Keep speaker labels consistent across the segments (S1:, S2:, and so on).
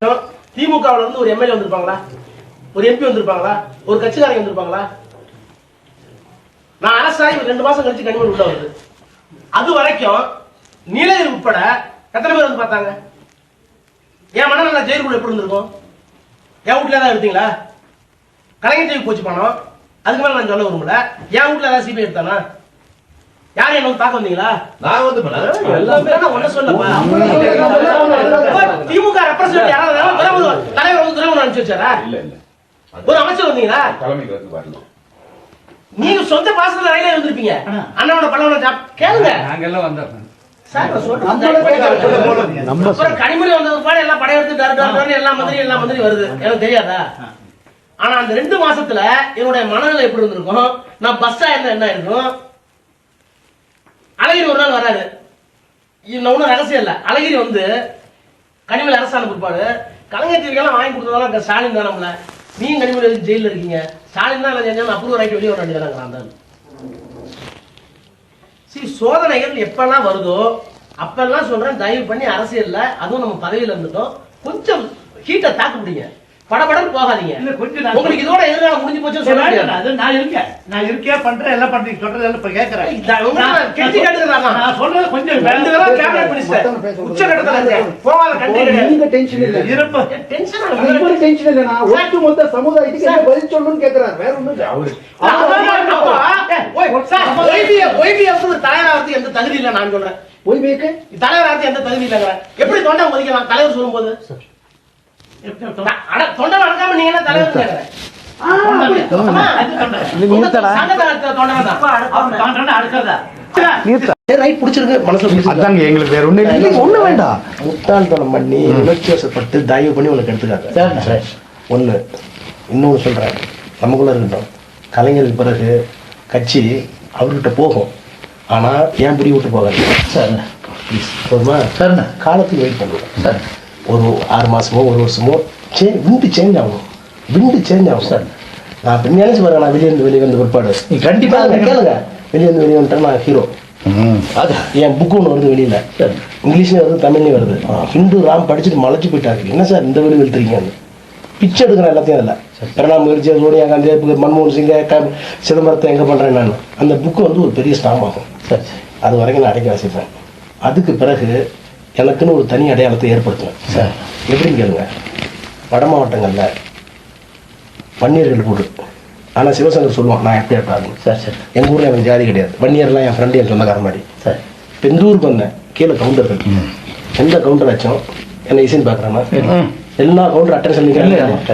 S1: திமுகவுல இருந்து ஒரு எம்எல்ஏ வந்திருப்பாங்களா, ஒரு எம்பி வந்திருப்பாங்களா, ஒரு கட்சிக்காரங்க வந்திருப்பாங்களா? நான் அரசாணை 2 மாசம் கழிச்சு கனிமொழி உள்ள வருது. அது வரைக்கும் நீலகிரி உட்பட எத்தனை பேர் வந்து பார்த்தாங்க? என் மனநல ஜெயிலுக்குள்ள எப்படி இருந்திருக்கும்? என் வீட்டுல ஏதாவது எடுத்தீங்களா? கலைஞர் டிவி போச்சு பணம், அதுக்கு மேல நான் சொல்ல விரும்பல. என் வீட்டுல ஏதாவது சிபிஐ எடுத்தானா? யாரும் என்ன தாக்க வந்தீங்களா? நான் வந்து ஒன்ன சொல்லப்பா. திமுக ரெப்ரசன்ட் யாராவது தலைவர் வந்து துறைமுகம் அனுப்பிச்சு வச்சாரா? இல்ல இல்ல, ஒரு அமைச்சர் வந்தீங்களா? தலைமைக்கு வந்து வரல. நீங்க சொந்த பாசத்துல ரயிலே வந்திருப்பீங்க. அண்ணனோட பல்லவன கேளுங்க. நாங்க எல்லாம் வந்தோம் சார். கனிமொழி வந்தது பாடு எல்லாம் படையெடுத்து எல்லா மந்திரி வருது. எனக்கு தெரியாதா? ஆனா அந்த 2 மாசத்துல என்னுடைய மனநிலை எப்படி இருந்திருக்கும்? நான் பஸ்ஸா இருந்தா என்ன இருக்கும்? அழகிரி ஒரு நாள் வராரு. ஒன்னும் ரகசியம் இல்ல. அழகிரி வந்து கனிமொழி அரசாணை பிற்பாடு கலைஞர் டிவிக்கெல்லாம் வாங்கி கொடுத்ததால ஸ்டாலின் தான். நம்மள நீங்க கனிமொழி ஜெயில இருக்கீங்க, ஸ்டாலின் தான் செஞ்சாலும் அப்ரூவ் ஆயிட்டு வெளியே வர வேண்டியதாங்க. சோதனைகள் எப்பெல்லாம் வருதோ அப்பெல்லாம் சொல்றேன், தயவு பண்ணி அரசியல்ல, அதுவும் நம்ம பதவியில இருந்துட்டோம், கொஞ்சம் ஹீட்டை தாக்கு முடியுங்க. படபடன்னு போகாதீங்க. உங்களுக்கு இதோட எதிர்காலம் முடிஞ்சு போச்சு சொல்ல முடியாது. நான் இருக்கேன் பண்றேன், எல்லாம் பண்றீங்க சொல்றது எல்லாம் இப்ப கேக்குறேன். நான் சொல்றது கொஞ்சம் உச்சகட்டத்துல போகாத கண்டிப்பா டென்ஷன் இல்ல. இருப்ப டென்ஷன் இல்ல. டென்ஷன் இல்ல. நான் ஒட்டுமொத்த சமுதாயத்துக்கு என்ன பதில் சொல்லணும்னு கேக்குறாரு. வேற ஒண்ணும் இல்ல. அவரு தலைவராக எந்த தகுதி இல்ல. நான் சொல்றேன், ஓய்வுக்கு தலைவராக எந்த தகுதி இல்லைங்கிற. எப்படி தொண்டை மதிக்கலாம் தலைவர் சொல்லும் போது? தொண்டை வளர்க்காம நீங்க என்ன தலைவர் கேக்குறேன்? முட்டாள்தனம் பண்ணி உணர்ச்சிவசப்பட்டு தயவு பண்ணி உனக்கு எடுத்துக்காங்க. ஒண்ணு இன்னொன்னு சொல்றேன், நமக்குள்ள இருக்கட்டும். கலைஞருக்கு பிறகு கட்சி அவர்கிட்ட போகும், ஆனா ஏன் புரிய விட்டு போகாது சார். போதுமா சார்? காலத்துக்கு வெயிட் பண்ணுவோம் சார். ஒரு 6 மாசமோ 1 வருஷமோ விண்டு சேஞ்ச் ஆகும். விண்டு சேஞ்ச் ஆகும் சார். நான் இப்போ நினைச்சு பாருங்க, நான் வெளியே வந்து பிற்பாடு கண்டிப்பா கேளுங்க. வெளியே வந்துட்டேன் நான் ஹீரோ. அது என் புக்கு ஒன்று வருது வெளியில, இங்கிலீஷ்லேயும் வருது, தமிழ்லையும் வருது. ஹிந்து ராம் படிச்சுட்டு மலைச்சு போயிட்டாரு. என்ன சார் இந்த வெளியே வெளுத்துறீங்க? பிச்சை எடுக்கிறேன் எல்லாத்தையும். அதில் பிரணாப் முகர்ஜி, சோனியா காந்தி, மன்மோகன் சிங், சிதம்பரத்தை எங்கே பண்ணுறேன் நான். அந்த புக்கு வந்து ஒரு பெரிய ஸ்டாம்ப் ஆகும் சார். அது வரைக்கும் நான் அடைக்க வாசிப்பேன். அதுக்கு பிறகு எனக்குன்னு ஒரு தனி அடையாளத்தை ஏற்படுத்துவேன் சார். எப்படின்னு கேளுங்க, வட மாவட்டங்களில் வன்னியர்கள் கூடு. ஆனால் சிவசங்கர் சொல்லுவான், நான் எப்படி இருப்பாங்க சார். சார் எங்கள் ஊரில் எனக்கு ஜாதி கிடையாது. வன்னியர்லாம் என் ஃப்ரெண்டு, என் சொந்தக்கார மாதிரி சார். இப்போ இந்த ஊருக்கு வந்தேன், கீழே கவுண்டர்கள். எந்த கவுண்டர் ஆச்சும் என்னை இசைன்னு பார்க்குறேன்னா எல்லா கவுண்டர் அட்டென்ஷன் நிற்கிறாங்க.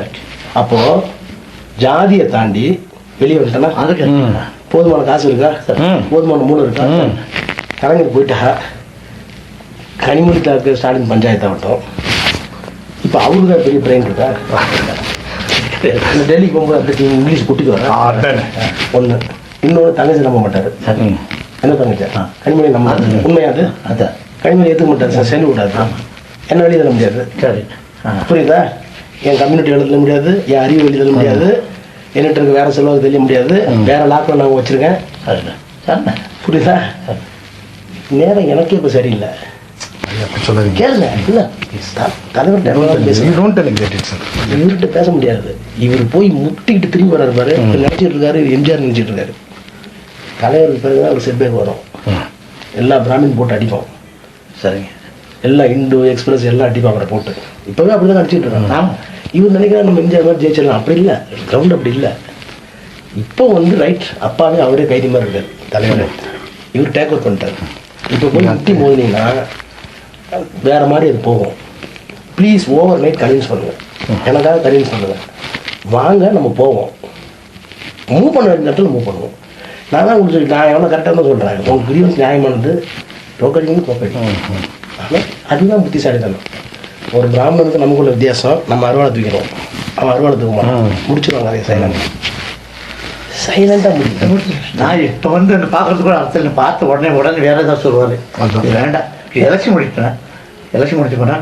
S1: அப்போது ஜாதியை தாண்டி வெளியே வந்துட்டேன்னா அதுக்கு போதுமான காசு இருக்கா சார், போதுமான மூளை இருக்கா? கலைஞர் போயிட்டா கனிமொழி தாக்கு ஸ்டாலின் பஞ்சாயத்து ஆகட்டும். இப்போ அவருக்கு தான் பெரிய பிரெயின் இருக்கா? டெல்லிக்கு போகும்போது அப்படி இங்கிலீஷ் குட்டிக்கு வர ஒன்று. இன்னொன்று தங்கச்சி நம்ப மாட்டார். என்ன தங்கச்சி? கனிமொழி நம்ப உண்மையாது. அதான் கனிமொழி ஏற்றுக்க மாட்டார் சார். சென்று விடாது. என்ன வெளியே தர முடியாது. சரி புரியுதா? என் கம்யூனிட்டி எழுத முடியாது, என் அறிவு வெளியே தர முடியாது, என்கிட்ட இருக்க வேற செலவு தெரிய முடியாது, வேற லாக்கில் நான் வச்சிருக்கேன். புரியுதா? நேரம் எனக்கே இப்போ சரியில்லை. கேளுங்க, இல்ல தலைவர் இவர்கிட்ட பேச முடியாது. இவர் போய் முட்டிக்கிட்டு திரும்பி வர்றாரு பாரு. நினைச்சிட்டு இருக்காரு எம்ஜிஆர் நினைச்சிட்டு இருக்காரு. தலைவருக்கு பிறகுதான் அவர் செட்பேக் வரும். எல்லா பிராமின் போட்டு அடிப்போம். சரிங்க, எல்லா இந்து எக்ஸ்பிரஸ் எல்லாம் அடிப்பாங்க அவரை போட்டு. இப்பவே அப்படிதான் அடிச்சுட்டு இருக்காங்க. இவர் நினைக்கிறார் நம்ம எம்ஜிஆர் மாதிரி ஜெயிச்சிடலாம். அப்படி இல்லை, கிரவுண்ட் அப்படி இல்லை. இப்போ வந்து ரைட் அப்பாவே அவரே கைதி மாதிரி இருக்காரு தலைவர். இவர் டேக் அவுட் பண்ணிட்டாரு. இப்போ போய் முட்டி மோதினீங்கன்னா வேற மாதிரி அது போகும். ப்ளீஸ் ஓவர் நைட் கன்வின்ஸ் பண்ணுங்க, எனக்காக கன்வின்ஸ் பண்ணுங்க. வாங்க நம்ம போவோம், மூவ் பண்ண வேண்டிய இடத்துல மூவ் பண்ணுவோம். நான் தான் உங்களுக்கு நான் எவ்வளோ கரெக்டாக தான் சொல்கிறேன். உங்களுக்கு கிரீவன்ஸ் நியாயமானது, டோக்கடிங்க கோப்பைங்க. ஆனால் அதுதான் புத்திசாலித்தனம். ஒரு பிராமணனுக்கு நமக்குள்ள வித்தியாசம், நம்ம அறுவாடை தூக்கிறோம், அவன் அறுவாடை தூக்க மாட்டான். முடிச்சிருவாங்க அதே சைலண்டாக முடியும்.
S2: நான் இப்போ வந்து என்ன பார்க்கறது கூட அரசியல் பார்த்து உடனே வேற ஏதாவது சொல்லுவாரு. வேண்டாம், எலெக்ஷன் முடிச்சு போனா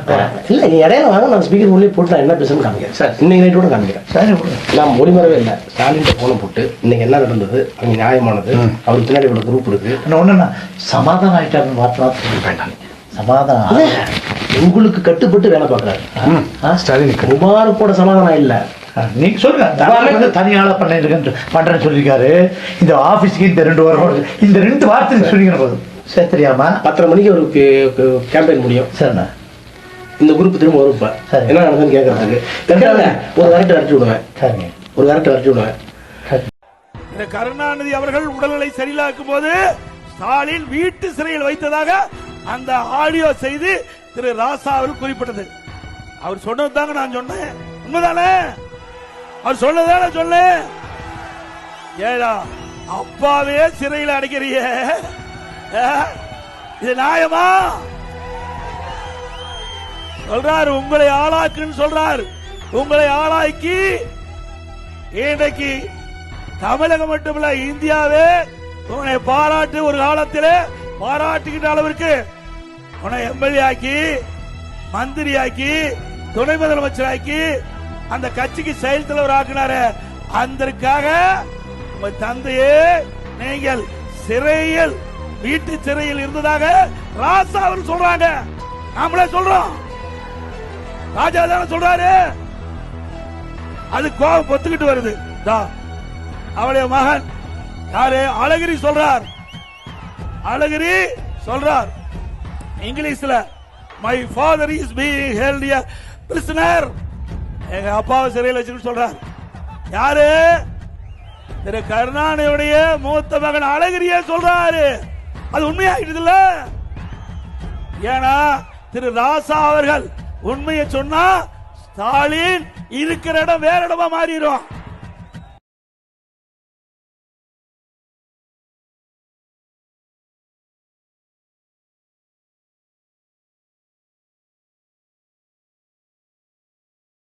S1: இல்லை, நீ இடையில வாங்க, நான் ஸ்பீக்கர் உள்ளே போட்டு நான் என்ன பேசணும்னு காமிக்கிறேன் சார். இன்னைக்கு நைட்டு கூட காமிக்கிறேன் சார். நான் மொழிமரவே இல்லை, ஸ்டாலின் போனை போட்டு இன்னைக்கு என்ன நடந்தது, அவங்க நியாயமானது, அவருக்கு பின்னாடி இவ்வளோ குரூப் இருக்கு.
S2: ஒன்றுன்னா சமாதானம் ஆகிட்டாருன்னு வார்த்தை வேண்டாம். சமாதானம்
S1: உங்களுக்கு கட்டுப்பட்டு வேலை பார்க்கறாரு.
S3: ஸ்டாலினுக்கு
S1: முபாரக்கோட சமாதானம் இல்ல.
S2: நீங்க சொல்லுங்க. வந்து தனியாள பண்றேன்னு சொல்லியிருக்காரு. இந்த ஆபீஸ்க்கு இந்த 2 வாரம் இந்த 2 வாரத்துக்கு சொல்லிக்கிற போதும் சரி தெரியாமா
S1: 10:30 மணிக்கு ஒரு கேம்பெயின் முடியும்.
S2: சரிண்ணா.
S1: இந்த குரூப் திரும்ப வரும். இப்ப
S2: சரி.
S1: என்ன நடக்குதுன்னு கேட்கறதுக்கு ஒரு கரெக்ட் அரைச்சி விடுவேன்.
S2: சரிங்க.
S1: ஒரு கரெக்ட் அரைச்சி விடுவேன்.
S4: இந்த கருணாநிதி அவர்கள் உடல்நிலை சரியில்லாக்கும் போது ஸ்டாலின் வீட்டு சிறையில் வைத்ததாக அந்த ஆடியோ செய்தி திரு ராசா அவர்கள் குறிப்பிட்டது. அவர் சொன்னதுதாங்க நான் சொன்னேன். உண்மைதானே? அவர் சொன்னதானே சொன்னேன். ஏடா அப்பாவே சிறையில் அடைக்கிறிய, இது நியாயமா? சொல்றாரு உங்களை ஆளாக்குன்னு சொல்றாரு. உங்களை ஆளாக்கி இன்றைக்கு தமிழகம் மட்டுமல்ல இந்தியாவே உன்னை பாராட்டு, ஒரு காலத்தில் பாராட்டுகின்ற அளவிற்கு உன்னை எம்எல்ஏ ஆக்கி, மந்திரி ஆக்கி, துணை முதலமைச்சர் ஆக்கி, அந்த கட்சிக்கு செயல் தலைவர் ஆக்கினாரு. அதற்காக உங்க தந்தையே நீங்கள் சிறையில், வீட்டு சிறையில் இருந்ததாக ராசா அவர் சொல்றாங்க. நாமளே சொல்றோம். ராஜா தானே சொல்றாரு. அது கோபம் பொத்துக்கிட்டு வருது. அவளுடைய மகன் யாரு? அழகிரி சொல்றார். அழகிரி சொல்றார் இங்கிலீஷ்ல, my father is being held a prisoner. எங்க அப்பாவை சிறையில் வச்சுன்னு சொல்றார். யாரு? திரு கருணாநிதியுடைய மூத்த மகன் அழகிரியே சொல்றாரு. அது உண்மையாகிடுது இல்ல? ஏன்னா திரு ராசா அவர்கள் உண்மையை சொன்னா ஸ்டாலின் இருக்கிற இடம் வேற இடமா மாறிடும்.